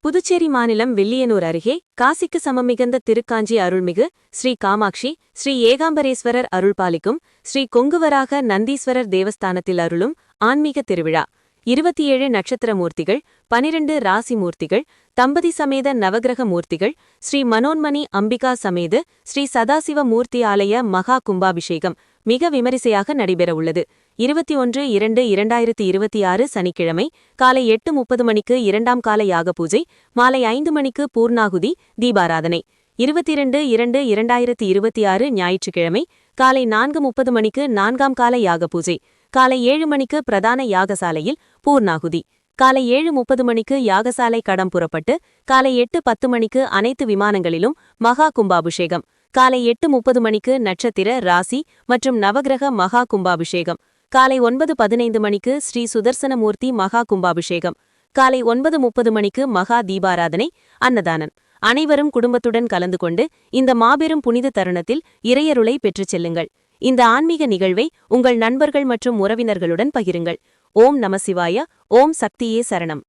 புதுச்சேரி மாநிலம் வில்லியனூர் அருகே காசிக்கு சமமிகந்த திருக்காஞ்சி அருள்மிகு ஸ்ரீ காமாட்சி ஸ்ரீ ஏகாம்பரேஸ்வரர் அருள்பாலிக்கும் ஸ்ரீ கொங்குவராக நந்தீஸ்வரர் தேவஸ்தானத்தில் அருளும் ஆன்மீக திருவிழா 27 நட்சத்திர மூர்த்திகள் 12 ராசி மூர்த்திகள் தம்பதி சமேத நவகிரக மூர்த்திகள் ஸ்ரீ மனோன்மணி அம்பிகா சமேத ஸ்ரீ சதாசிவ மூர்த்தி ஆலய மகா கும்பாபிஷேகம் மிக விமரிசையாக நடைபெறவுள்ளது 21-2-2026 சனிக்கிழமை காலை 8:30 மணிக்கு இரண்டாம் கால யாக பூஜை மாலை 5 மணிக்கு பூர்ணாகுதி தீபாராதனை 22-2-2026 ஞாயிற்றுக்கிழமை காலை 4:30 மணிக்கு நான்காம் கால யாக பூஜை காலை 7 மணிக்கு பிரதான யாகசாலையில் பூர்ணாகுதி காலை 7:30 மணிக்கு யாகசாலை கடம் புறப்பட்டு காலை 8:10 மணிக்கு அனைத்து விமானங்களிலும் மகா கும்பாபிஷேகம் காலை 8:30 மணிக்கு நட்சத்திர ராசி மற்றும் நவகிரக மகா கும்பாபிஷேகம் காலை 9:15 மணிக்கு ஸ்ரீ சுதர்சனமூர்த்தி மகா கும்பாபிஷேகம் காலை 9:30 மணிக்கு மகா தீபாராதனை அன்னதானம் அனைவரும் குடும்பத்துடன் கலந்து கொண்டு இந்த மாபெரும் புனித தருணத்தில் இறையருளை பெற்றுச் செல்லுங்கள். இந்த ஆன்மீக நிகழ்வை உங்கள் நண்பர்கள் மற்றும் உறவினர்களுடன் பகிருங்கள். ஓம் நம சிவாய. ஓம் சக்தியே சரணம்.